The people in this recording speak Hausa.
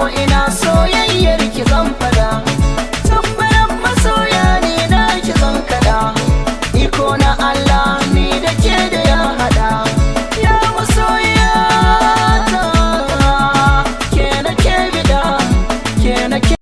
ina soyayyar ki zan fada, tambayan masoya ne na ki zan kada, iko na Allah ni da ke da ya hada. Ya masoya ta ke na ke bida, ke na